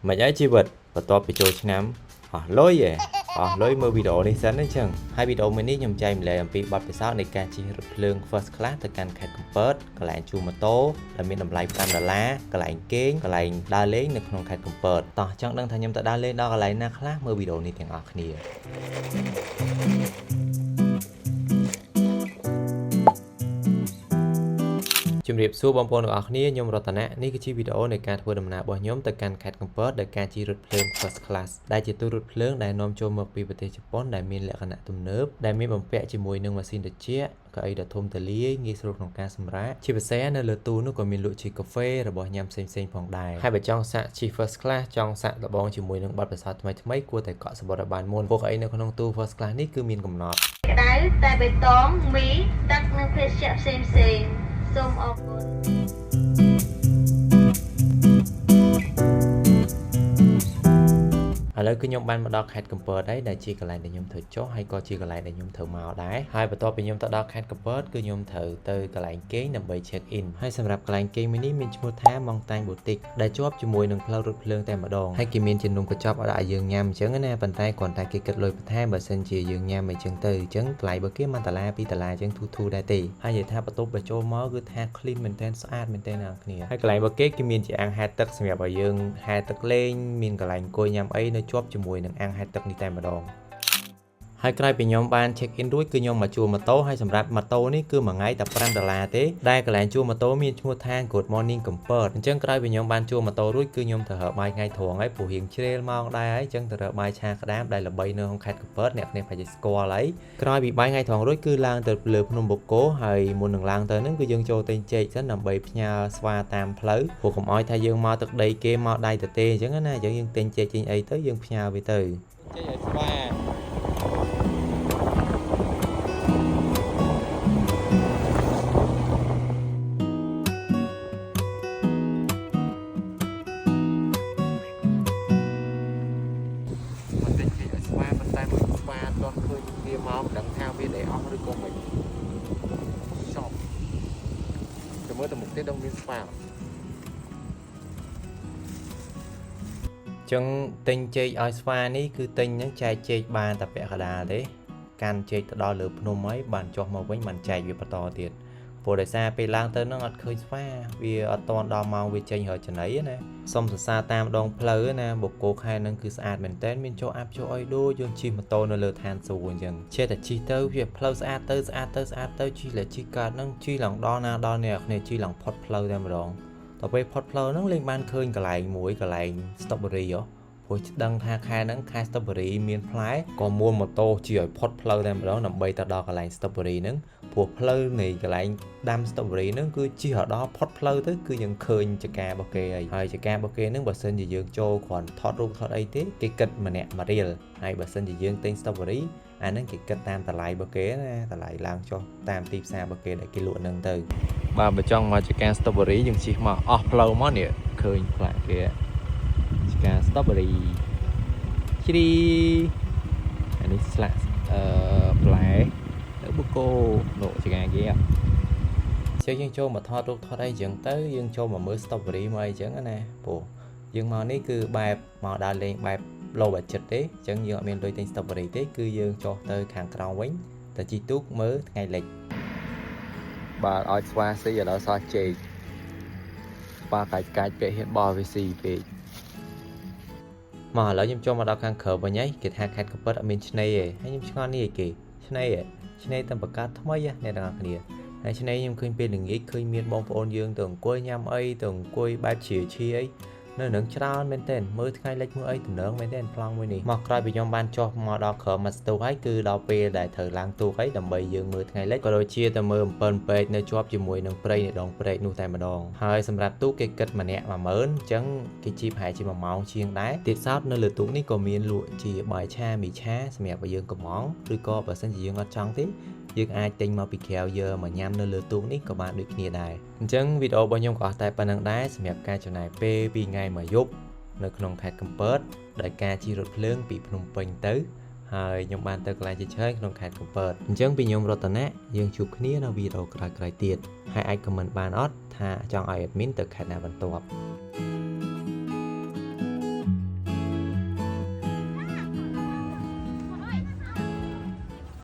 mình ấy chi vật và to bị trôi nắm lối vậy lối mơ video này sẵn đấy chừng hai video mình ní nhầm chạy mình lại bị bật bị sao này càng chỉ lương first class từ càng khai compert cái lại chu mà tố là mình làm lại $5 cái lại kén cái lại đa lấy được không khai compertต่อ chẳng đang thay nhầm tại đa lên đó cái lại na class mơ video này tiếng ọt nèជំរាបសួរបងប្អូនទាំងអស់គ្នាខ្ញុំរតនៈនេះគឺជាវីដេអូនៃការធ្វើដំណើររបស់ខ្ញុំទៅកាន់ខេត្តកំពតដោយការជិះរថភ្លើង First Class ដែលជាទូររថភ្លើងដែលនាំចូលមកពីប្រទេសជប៉ុនដែលមានលក្ខណៈទំនើបដែលមានបំពាក់ជាមួយនឹងម៉ាស៊ីនត្រជាក់កៅអីដ៏ធំទូលាយងាយស្រួលក្នុងការសម្រាកជាពិសេសនៅលើទូនោះក៏មានលក់ជីកាហ្វេរបស់ញ៉ាំផ្សេងៗផងដែរហើយបើចង់សាកជិះ First Class ចង់សាកល្បងជាមួយនឹងបទពិសោធន៍ថ្មីៗគួរតែកក់សំបុត្រឲ្យបានមុនពួកកៅអីនៅក្នុងទូ First Class នេះគឺមានកំណត់ក្តៅតែបេតងមីទឹកនិងភេសជ្ជៈផ្សេងៗសូមអរគុណឥឡូវគឺខ្ញុំបានមកដល់ខេត្តកំពតហើយដែលជាកន្លែងដែលខ្ញុំត្រូវចុះហើយក៏ជាកន្លែងដែលខ្ញុំត្រូវមកដែរហើយបន្ទាប់ពីខ្ញុំទៅដល់ខេត្តកំពតគឺខ្ញុំត្រូវទៅកន្លែងគេងដើម្បី check in ហើយសម្រាប់កន្លែងគេងមួយនេះមានឈ្មោះថា Mountain Boutique ដែលជាប់ជាមួយនឹងផ្លូវរថភ្លើងតែម្ដងហើយគេមានជានំកញ្ចប់ឲ្យយើងញ៉ាំអញ្ចឹងណាប៉ុន្តែគ្រាន់តែគេគិតលុយបន្ថែមបើសិនជាយើងញ៉ាំអញ្ចឹងទៅអញ្ចឹងថ្លៃបើគេ$1 $2អញ្ចឹងធូរដែរទេហើយនិយាយថាបន្ទប់បើចូលមកគឺថា clean មែនទែនស្អាតមែនទែនអ្នកគ្នាហើយកន្លែងបើគេមានជាអាងហែលទឹកសម្រាប់ឲ្យយើងហែលទឹកលេងមានកន្លែងអង្គុយញ៉ាំអីនៅជាប់ជាមួយនឹងអាងហែលទឹកនេះតែម្ដងហើយក្រោយពីខ្ញុំបាន check in រួចគឺខ្ញុំមកជួលម៉ូតូហើយសម្រាប់ម៉ូតូនេះគឺមួយថ្ងៃតែ$5ទេដែលកន្លែងជួលម៉ូតូមានឈ្មោះថា Good Morning Comfort អញ្ចឹងក្រោយពីខ្ញុំបានជួលម៉ូតូរួចគឺខ្ញុំទៅរកបាយថ្ងៃត្រង់ហើយព្រោះរៀងជ្រាលម៉ោងដែរហើយអញ្ចឹងទៅរកបាយឆាក្តាមដែលល្បីនៅក្នុងខេត្តកំពតអ្នកនេះប្រហែលស្គាល់ហើយក្រោយពីបាយថ្ងៃត្រង់រួចគឺឡើងទៅលើភ្នំបូកគោហើយមុននឹងឡើងទៅហ្នឹងគឺយើងចូលទិញចេកសិនដើម្បីផ្ញើស្វាតាមផ្លូវព្រោះកុំឲ្យថាយើងមកទឹកដីគេមកដៃទៅទេអញ្ចឹងណាអញ្ចឹងយើងទិញចេកទិញអីទៅយើងផ្ញើវាទៅចេកឲ្យស្វាមកដឹងថាវាដែលអស់ឬក៏មិនចប់តែមើលទៅមុខទៀតដឹងមានស្វាចឹងទិញចេកឲ្យស្វានេះគឺទិញហ្នឹងចែកចេកបានតែពាក់កណ្ដាលទេកាន់ចេកទៅដល់លើភ្នំហើយបានចុះមកវិញបានចែកវាបន្តទៀតព្រោះដោយសារពេលឡើងទៅហ្នឹងអត់ឃើញស្វាវាអត់តន់ដល់ម៉ោងវាចេញរកចំណីណាសុំសរសើរតាមដងផ្លូវណាបូកគោខែហ្នឹងគឺស្អាតមែនតើមានចូលអាប់ចូលអីដូចយើងជិះម៉ូតូនៅលើឋានសួគ៌អញ្ចឹងចេះតែជិះទៅវាផ្លូវស្អាតទៅជិះលើជិះកើតហ្នឹងជិះឡើងដល់ណាដល់នេះគ្នាជិះឡើងផុតផ្លូវតែម្ដងដល់ពេលផុតផ្លូវហ្នឹងលេងបានឃើញកន្លែងមួយកន្លែង Strawberry ព្រោះដឹងថាខែហ្នឹងខែ Strawberry មានផ្លែក៏មួលម៉ូតូជិះឲ្យផុតផ្លូវតែម្ដងដើម្បីទៅដល់កន្លែង Strawberry ហ្នឹងព្រោះផ្លូវនៃកន្លែងដាំ Strawberry ហ្នឹងគឺជិះដល់ផុតផ្លូវទៅគឺយើងឃើញចការបស់គេហើយចការបស់គេហ្នឹងបើសិនជាយើងចូលគ្រាន់ថតរូបថតអីទេគេគិតម្នាក់1រៀលហើយបើសិនជាយើងទិញ Strawberry អាហ្នឹងគេគិតតាមតម្លៃរបស់គេណាតម្លៃឡើងចុះតាមទីផ្សាររបស់គេដែលគេលក់ហ្នឹងទៅបាទបើចង់មកចកា Strawberry យើងជិះមកអស់ផ្លូវមកនេះឃើញផ្លែគេចកា Strawberry ជ្រីអានេះស្លាក់ផ្លែទៅបូកគោនោះចកាគេយើងចូលមកថតរូបថតអីចឹងទៅយើងចូលមកមើល Strawberry មកអីចឹងណាព្រោះយើងមកនេះគឺបែបមកដើរលេងបែប low budget ទេអញ្ចឹងយើងអត់មានលុយទិញ Strawberry ទេគឺយើងចុះទៅខាងក្រោមវិញទៅជីទូកមើលថ្ងៃលិចបាទឲ្យស្វាស៊ីឥឡូវសោះជែកស្វាកាច់ពេកហ៊ានបោះវាស៊ីពេកមកឥឡូវខ្ញុំចូលមកដល់ខាងក្រៅវិញហើយគេថាខេត្តកំពតអត់មានឆ្នេរទេហើយខ្ញុំឆ្ងល់នេះអីគេឆ្នេរតែបង្កើតថ្មីអ្នកទាំងអស់គ្នាហើយឆ្នេរខ្ញុំឃើញពេលល្ងាចឃើញមានបងប្អូនយើងទៅអង្គុយញ៉ាំអីទៅអង្គុយបែបឈីអីនៅនឹងច្រើនមែនទែនមើលថ្ងៃលិចមើលអីតំណឹងមែនទែនប្លង់មួយនេះមកក្រោយពីខ្ញុំបានចុះមកដល់ក្រោមមកស្ទូកហើយគឺដល់ពេលដែលត្រូវឡើងទូកហើយដើម្បីយើងមើលថ្ងៃលិចក៏ដូចជាទៅមើលអំពិលពេកនៅជាប់ជាមួយនឹងព្រៃនៃដងព្រែកនោះតែម្ដងហើយសម្រាប់ទូកគេគិតម្នាក់10000អញ្ចឹងគេជីប្រហែលជា1ម៉ោងជាងដែរទៀតសោតនៅលើទូកនេះក៏មានលក់ជាបាយឆាមីឆាសម្រាប់ឲ្យយើងកំងឬក៏បើសិនជាយើងអត់ចង់ទេយើងអាចទិញមកពីក្រៅយកមកញ៉ាំនៅលើទូកនេះក៏បានដូចគ្នាដែរអញ្ចឹងវីដេអូរបស់ខ្ញុំក៏អស់តែប៉ុណ្្នឹងដែរសម្រាប់ការចំណាយពេល2ថ្ងៃមួយយប់នៅក្នុងខេត្តកំពតដោយការជិះរថភ្លើងពីភ្នំពេញទៅហើយខ្ញុំបានទៅកន្លែងជាច្រើនក្នុងខេត្តកំពតអញ្ចឹងពីខ្ញុំរតនៈយើងជួបគ្នានៅវីដេអូក្រោយៗទៀតហើយអាចខមមិនបានអត់ថាចង់ឲ្យ admin ទៅខេត្តណាបន្ទាប់